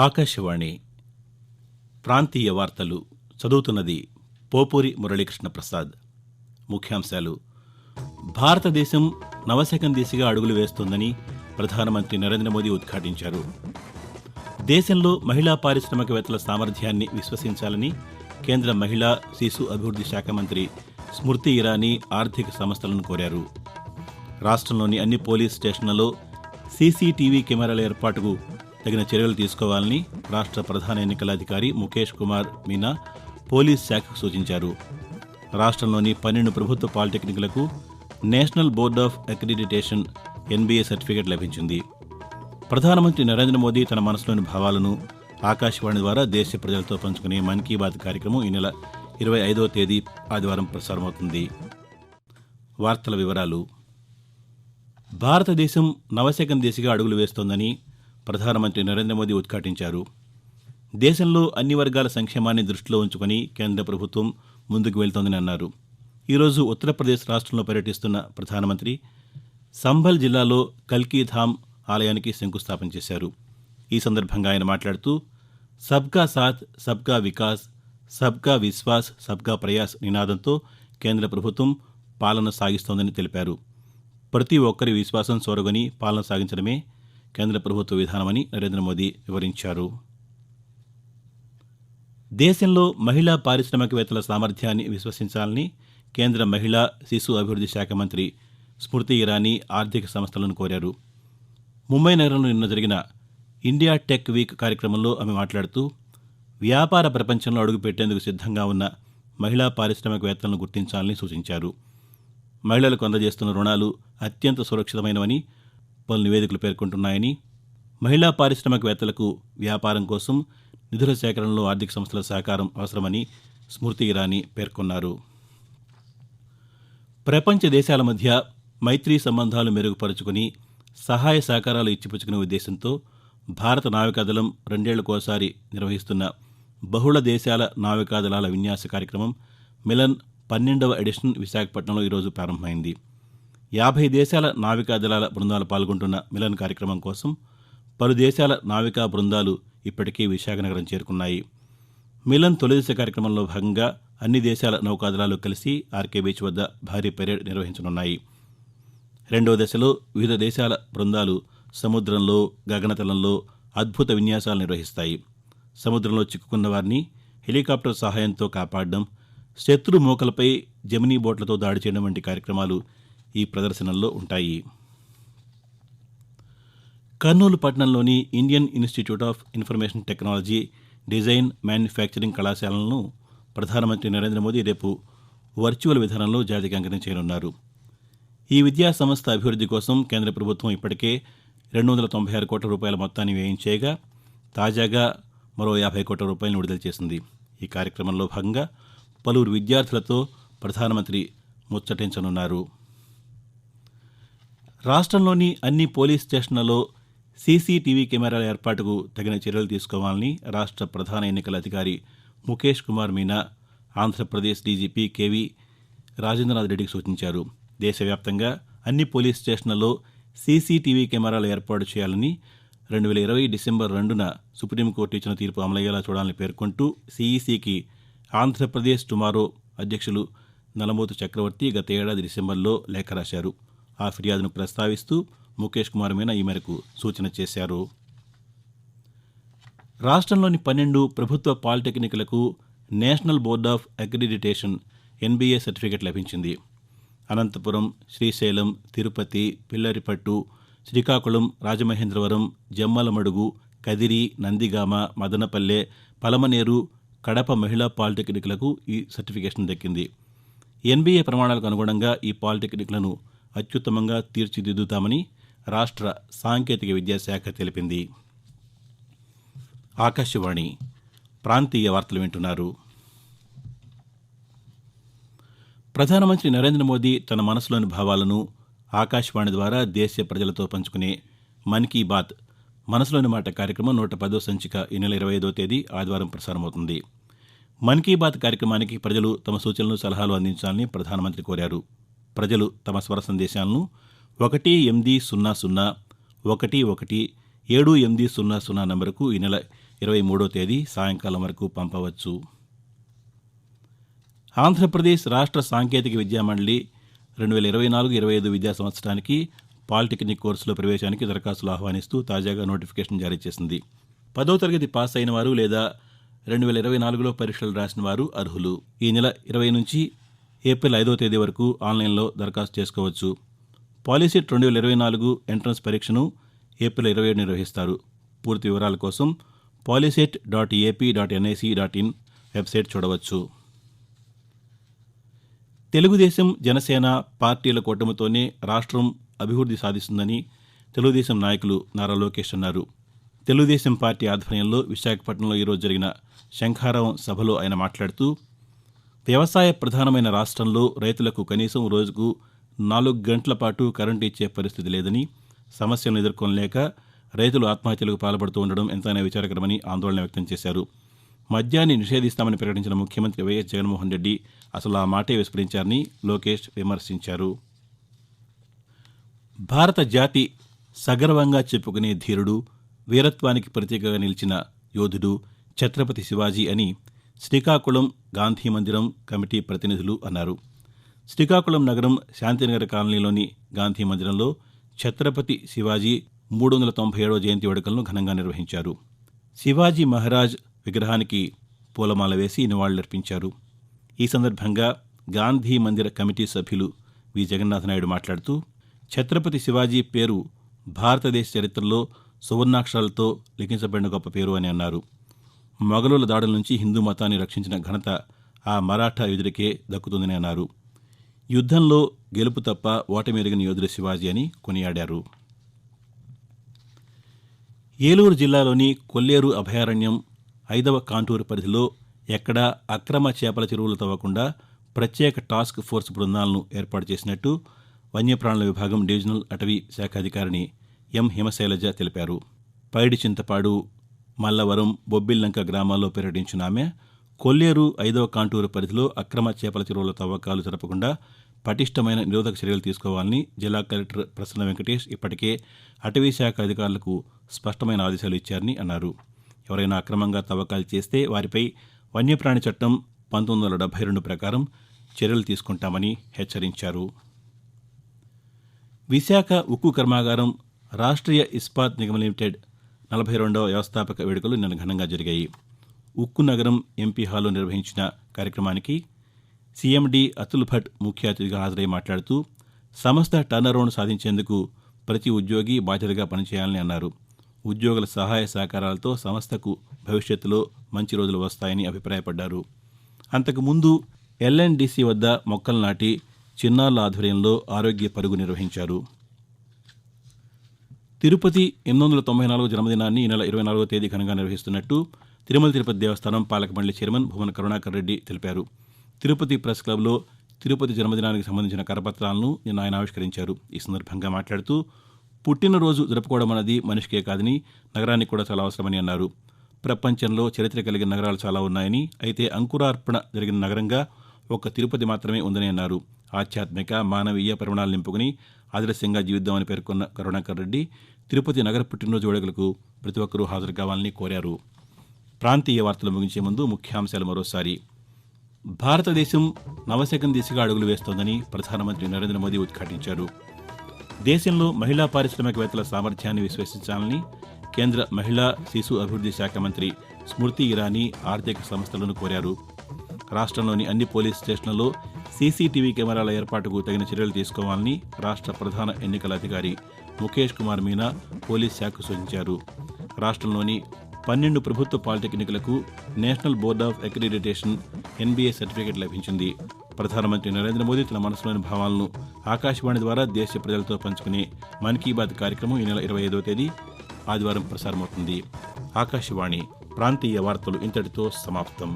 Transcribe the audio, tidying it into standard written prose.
ఆకాశవాణి ప్రాంతీయ వార్తలు చదువుతున్నది పోపూరి మురళీకృష్ణ ప్రసాద్. ముఖ్యాంశాలు. భారతదేశం నవశకం దిశగా అడుగులు వేస్తోందని ప్రధానమంత్రి నరేంద్ర మోదీ ఉద్ఘాటించారు. దేశంలో మహిళా పారిశ్రామికవేత్తల సామర్థ్యాన్ని విశ్వసించాలని కేంద్ర మహిళా శిశు అభివృద్ధి శాఖ మంత్రి స్మృతి ఇరానీ ఆర్థిక సంస్థలను కోరారు. రాష్ట్రంలోని అన్ని పోలీస్ స్టేషన్లలో సీసీటీవీ కెమెరాల ఏర్పాటుకు తగిన చర్యలు తీసుకోవాలని రాష్ట్ర ప్రధాన ఎన్నికల అధికారి ముఖేష్ కుమార్ మీనా పోలీస్ శాఖకు సూచించారు. రాష్ట్రంలోని 12 ప్రభుత్వ పాలిటెక్నిక్లకు national board of accreditation NBA certificate లభించింది. ప్రధానమంత్రి నరేంద్ర మోదీ తన మనసులోని భావాలను ఆకాశవాణి ద్వారా దేశ ప్రజలతో పంచుకునే మన్ కీ బాత్ కార్యక్రమం ఈ నెల 25వ తేదీ ఆదివారం ప్రసారమవుతుంది. వార్తల వివరాలు. భారతదేశం నవశకం దిశగా అడుగులు వేస్తోందని ప్రధానమంత్రి నరేంద్ర మోదీ ఉద్ఘాటించారు. దేశంలో అన్ని వర్గాల సంక్షేమాన్ని దృష్టిలో ఉంచుకుని కేంద్ర ప్రభుత్వం ముందుకు వెళ్తోందని అన్నారు. ఈరోజు ఉత్తరప్రదేశ్ రాష్ట్రంలో పర్యటిస్తున్న ప్రధానమంత్రి సంభల్ జిల్లాలో కల్కీధామ్ ఆలయానికి శంకుస్థాపన చేశారు. ఈ సందర్భంగా ఆయన మాట్లాడుతూ సబ్కా సాథ్ సబ్కా వికాస్ సబ్కా విశ్వాస్ సబ్కా ప్రయాస్ నినాదంతో కేంద్ర ప్రభుత్వం పాలన సాగిస్తోందని తెలిపారు. ప్రతి ఒక్కరి విశ్వాసం చూరగొని పాలన సాగించడమే కేంద్ర ప్రభుత్వ విధానమని నరేంద్ర మోదీ వివరించారు. దేశంలో మహిళా పారిశ్రామికవేత్తల సామర్థ్యాన్ని విశ్వసించాలని కేంద్ర మహిళా శిశు అభివృద్ధి శాఖ మంత్రి స్మృతి ఇరానీ ఆర్థిక సంస్థలను కోరారు. ముంబై నగరంలో నిన్న జరిగిన ఇండియా టెక్ వీక్ కార్యక్రమంలో ఆమె మాట్లాడుతూ వ్యాపార ప్రపంచంలో అడుగుపెట్టేందుకు సిద్ధంగా ఉన్న మహిళా పారిశ్రామికవేత్తలను గుర్తించాలని సూచించారు. మహిళలకు అందజేస్తున్న రుణాలు అత్యంత సురక్షితమైనవని పలు నివేదికలు పేర్కొంటున్నాయని, మహిళా పారిశ్రామికవేత్తలకు వ్యాపారం కోసం నిధుల సేకరణలో ఆర్థిక సంస్థల సహకారం అవసరమని స్మృతి ఇరానీ పేర్కొన్నారు. ప్రపంచ దేశాల మధ్య మైత్రీ సంబంధాలు మెరుగుపరుచుకుని సహాయ సహకారాలు ఇచ్చిపుచ్చుకునే ఉద్దేశంతో భారత నావికాదళం 2 ఏళ్లకోసారి నిర్వహిస్తున్న బహుళ దేశాల నావికాదళాల విన్యాస కార్యక్రమం మిలన్ 12వ ఎడిషన్ విశాఖపట్నంలో ఈరోజు ప్రారంభమైంది. 50 దేశాల నావికాదళాల బృందాలు పాల్గొంటున్న మిలన్ కార్యక్రమం కోసం పలు దేశాల నావికా బృందాలు ఇప్పటికే విశాఖ నగరం చేరుకున్నాయి. మిలన్ తొలిదశ కార్యక్రమంలో భాగంగా అన్ని దేశాల నౌకాదళాలు కలిసి ఆర్కే బీచ్ వద్ద భారీ పెరేడ్ నిర్వహించనున్నాయి. రెండవ దశలో వివిధ దేశాల బృందాలు సముద్రంలో, గగనతలంలో అద్భుత విన్యాసాలు నిర్వహిస్తాయి. సముద్రంలో చిక్కుకున్న వారిని హెలికాప్టర్ సహాయంతో కాపాడడం, శత్రు మోకలపై జెమినీ బోట్లతో దాడి చేయడం వంటి కార్యక్రమాలు ఈ ప్రదర్శనల్లో ఉంటాయి. కర్నూలు పట్టణంలోని Indian institute of information technology, design, manufacturing కళాశాలలను ప్రధానమంత్రి నరేంద్ర మోదీ రేపు వర్చువల్ విధానంలో జాతికి అంకితం చేయనున్నారు. ఈ విద్యా సంస్థ అభివృద్ధి కోసం కేంద్ర ప్రభుత్వం ఇప్పటికే 296 కోట్ల రూపాయల మొత్తాన్ని వ్యయించేయగా తాజాగా మరో 50 కోట్ల రూపాయలను విడుదల చేసింది. ఈ కార్యక్రమంలో భాగంగా పలువురు విద్యార్థులతో ప్రధానమంత్రి ముచ్చటించనున్నారు. రాష్ట్రంలోని అన్ని పోలీస్ స్టేషన్లలో సీసీటీవీ కెమెరాల ఏర్పాటుకు తగిన చర్యలు తీసుకోవాలని రాష్ట్ర ప్రధాన ఎన్నికల అధికారి ముఖేష్ కుమార్ మీనా ఆంధ్రప్రదేశ్ డీజీపీ కేవీ రాజేంద్రనాథ్ రెడ్డికి సూచించారు. దేశవ్యాప్తంగా అన్ని పోలీస్ స్టేషన్లలో సీసీటీవీ కెమెరాలు ఏర్పాటు చేయాలని 2020 డిసెంబర్ 2న సుప్రీంకోర్టు ఇచ్చిన తీర్పు అమలయ్యేలా చూడాలని పేర్కొంటూ సీఈసీకి ఆంధ్రప్రదేశ్ టుమారో అధ్యక్షులు నలమోతు చక్రవర్తి గత ఏడాది డిసెంబర్లో లేఖ రాశారు. ఆ ఫిర్యాదును ప్రస్తావిస్తూ ముఖేష్ కుమార్ మీనా ఈ మేరకు సూచన చేశారు. రాష్ట్రంలోని 12 ప్రభుత్వ పాలిటెక్నిక్లకు national board of accreditation NBA certificate లభించింది. అనంతపురం, శ్రీశైలం, తిరుపతి, పిల్లరిపట్టు, శ్రీకాకుళం, రాజమహేంద్రవరం, జమ్మలమడుగు, కదిరి, నందిగామ, మదనపల్లె, పలమనేరు, కడప మహిళా పాలిటెక్నిక్లకు ఈ సర్టిఫికేషన్ దక్కింది. ఎన్బీఏ ప్రమాణాలకు అనుగుణంగా ఈ పాలిటెక్నిక్లను అత్యుత్తమంగా తీర్చిదిద్దుతామని రాష్ట్ర సాంకేతిక విద్యాశాఖ తెలిపింది. ఆకాశవాణి ప్రాంతీయ వార్తలు వింటున్నారు. ప్రధానమంత్రి నరేంద్ర మోదీ తన మనసులోని భావాలను ఆకాశవాణి ద్వారా దేశ ప్రజలతో పంచుకునే మన్ కీ బాత్ మనసులోని మాట కార్యక్రమం 110వ సంచిక ఈ నెల 25వ తేదీ ఆదివారం ప్రసారమవుతుంది. మన్ కీ బాత్ కార్యక్రమానికి ప్రజలు తమ సూచనలు, సలహాలు అందించాలని ప్రధానమంత్రి కోరారు. ప్రజలు తమ స్వర సందేశాలను 1-800-11-7-800 నంబరుకు ఈ నెల 23వ తేదీ సాయంకాలం వరకు పంపవచ్చు. ఆంధ్రప్రదేశ్ రాష్ట్ర సాంకేతిక విద్యా మండలి 2024-25 విద్యా సంవత్సరానికి పాలిటెక్నిక్ కోర్సులో ప్రవేశానికి దరఖాస్తులు ఆహ్వానిస్తూ తాజాగా నోటిఫికేషన్ జారీ చేసింది. 10వ తరగతి పాస్ అయిన వారు లేదా 2024లో పరీక్షలు రాసిన వారు అర్హులు. ఈ నెల 20 నుంచి ఏప్రిల్ 5వ తేదీ వరకు ఆన్లైన్లో దరఖాస్తు చేసుకోవచ్చు. పాలిసెట్ 2024 ఎంట్రన్స్ పరీక్షను ఏప్రిల్ 27 నిర్వహిస్తారు. పూర్తి వివరాల కోసం polyset.ap.nic.in వెబ్సైట్ చూడవచ్చు. తెలుగుదేశం, జనసేన పార్టీల కూటమితోనే రాష్ట్రం అభివృద్ధి సాధిస్తుందని తెలుగుదేశం నాయకులు నారా లోకేష్ అన్నారు. తెలుగుదేశం పార్టీ ఆధ్వర్యంలో విశాఖపట్నంలో ఈరోజు జరిగిన శంఖారావం సభలో ఆయన మాట్లాడుతూ వ్యవసాయ ప్రధానమైన రాష్ట్రంలో రైతులకు కనీసం రోజుకు 4 గంటల పాటు కరెంటు ఇచ్చే పరిస్థితి లేదని, సమస్యలను ఎదుర్కొనలేక రైతులు ఆత్మహత్యలకు పాల్పడుతూ ఉండడం ఎంతైనా విచారకరమని ఆందోళన వ్యక్తం చేశారు. మద్యాన్ని నిషేధిస్తామని ప్రకటించిన ముఖ్యమంత్రి వైఎస్ జగన్మోహన్ రెడ్డి అసలు ఆ మాటే విస్మరించారని లోకేష్ విమర్శించారు. భారత జాతి సగర్వంగా చెప్పుకునే ధీరుడు, వీరత్వానికి ప్రతీకగా నిలిచిన యోధుడు ఛత్రపతి శివాజీ అని శ్రీకాకుళం గాంధీ మందిరం కమిటీ ప్రతినిధులు అన్నారు. శ్రీకాకుళం నగరం శాంతినగర్ కాలనీలోని గాంధీ మందిరంలో ఛత్రపతి శివాజీ 397వ జయంతి వేడుకలను ఘనంగా నిర్వహించారు. శివాజీ మహారాజ్ విగ్రహానికి పూలమాల వేసి నివాళులర్పించారు. ఈ సందర్భంగా గాంధీ మందిర కమిటీ సభ్యులు వి జగన్నాథనాయుడు మాట్లాడుతూ ఛత్రపతి శివాజీ పేరు భారతదేశ చరిత్రలో సువర్ణాక్షరాలతో లిఖించబడిన గొప్ప పేరు అని అన్నారు. మొఘలుల దాడుల నుంచి హిందూ మతాన్ని రక్షించిన ఘనత ఆ మరాఠా యోధుడికే దక్కుతుందని అన్నారు. యుద్ధంలో గెలుపు తప్ప ఓటమి ఎరిగిన యోధుడు శివాజీ అని కొనియాడారు. ఏలూరు జిల్లాలోని కొల్లేరు అభయారణ్యం 5వ కాంటూరు పరిధిలో ఎక్కడా అక్రమ చేపల చెరువులు తవ్వకుండా ప్రత్యేక టాస్క్ ఫోర్స్ బృందాలను ఏర్పాటు చేసినట్టు వన్యప్రాణుల విభాగం డివిజనల్ అటవీ శాఖ అధికారిని ఎం హిమశైలజ తెలిపారు. పైడి చింతపాడు, మల్లవరం, బొబ్బిల్లంక గ్రామాల్లో పర్యటించిన ఆమె కొల్లేరు 5వ కాంటూరు పరిధిలో అక్రమ చేపల చెరువుల తవ్వకాలు జరపకుండా పటిష్టమైన నిరోధక చర్యలు తీసుకోవాలని జిల్లా కలెక్టర్ ప్రసన్న వెంకటేష్ ఇప్పటికే అటవీ శాఖ అధికారులకు స్పష్టమైన ఆదేశాలు ఇచ్చారని అన్నారు. ఎవరైనా అక్రమంగా తవ్వకాలు చేస్తే వారిపై వన్యప్రాణి చట్టం 1972 ప్రకారం చర్యలు తీసుకుంటామని హెచ్చరించారు. విశాఖ ఉక్కు కర్మాగారం రాష్ట్రీయ ఇస్పాత్ నిగమ్ లిమిటెడ్ 42వ వ్యవస్థాపక వేడుకలు నిన్న ఘనంగా జరిగాయి. ఉక్కు నగరం ఎంపీ హాల్లో నిర్వహించిన కార్యక్రమానికి సీఎండీ అతుల్ భట్ ముఖ్య అతిథిగా హాజరై మాట్లాడుతూ సంస్థ టర్నరౌండ్ సాధించేందుకు ప్రతి ఉద్యోగి బాధ్యతగా పనిచేయాలని అన్నారు. ఉద్యోగుల సహాయ సహకారాలతో సంస్థకు భవిష్యత్తులో మంచి రోజులు వస్తాయని అభిప్రాయపడ్డారు. అంతకుముందు ఎల్ఎన్డీసీ వద్ద మొక్కలు నాటి చిన్నారుల ఆధ్వర్యంలో ఆరోగ్య పరుగు నిర్వహించారు. తిరుపతి 894 జన్మదినాన్ని ఈ నెల 24వ తేదీ ఘనంగా నిర్వహిస్తున్నట్టు తిరుమల తిరుపతి దేవస్థానం పాలక మండలి చైర్మన్ భువన కరుణాకర్ రెడ్డి తెలిపారు. తిరుపతి ప్రెస్ క్లబ్లో తిరుపతి జన్మదినానికి సంబంధించిన కరపత్రాలను నిన్న ఆయన ఆవిష్కరించారు. ఈ సందర్భంగా మాట్లాడుతూ పుట్టినరోజు జరుపుకోవడం అన్నది మనిషికే కాదని నగరానికి కూడా చాలా అవసరమని అన్నారు. ప్రపంచంలో చరిత్ర కలిగిన నగరాలు చాలా ఉన్నాయని, అయితే అంకురార్పణ జరిగిన నగరంగా ఒక్క తిరుపతి మాత్రమే ఉందని అన్నారు. ఆధ్యాత్మిక, మానవీయ పరిమాణాలు నింపుకుని ఆదర్శంగా జీవిద్దామని పేర్కొన్న కరుణాకర్ రెడ్డి తిరుపతి నగర పుట్టినరోజు వేడుకలకు ప్రతి ఒక్కరూ హాజరు కావాలని కోరారు. ప్రాంతీయ వార్తలు ముగించే ముందు ముఖ్యాంశాలు మరోసారి. భారతదేశం నవశకం దిశగా అడుగులు వేస్తోందని ప్రధానమంత్రి నరేంద్ర మోదీ ఉద్ఘాటించారు. దేశంలో మహిళా పారిశ్రామికవేత్తల సామర్థ్యాన్ని విశ్వసించాలని కేంద్ర మహిళా శిశు అభివృద్ధి శాఖ మంత్రి స్మృతి ఇరానీ ఆర్థిక సంస్థలను కోరారు. రాష్ట్రంలోని అన్ని పోలీస్ స్టేషన్లలో సీసీటీవీ కెమెరాల ఏర్పాటుకు తగిన చర్యలు తీసుకోవాలని రాష్ట్ర ప్రధాన ఎన్నికల అధికారి ముఖేష్ కుమార్ మీనా పోలీస్ శాఖకు సూచించారు. రాష్ట్రంలోని 12 ప్రభుత్వ పాలిటెక్నిక్లకు national board of accreditation NBA certificate లభించింది. ప్రధానమంత్రి నరేంద్ర మోదీ తన మనసులోని భావాలను ఆకాశవాణి ద్వారా దేశ ప్రజలతో పంచుకునే మన్ కీ బాత్ కార్యక్రమం ఈ నెల 25వ తేదీ ఆదివారం ప్రసారమవుతుంది. ఆకాశవాణి ప్రాంతీయ వార్తలు ఇంతటితో సమాప్తం.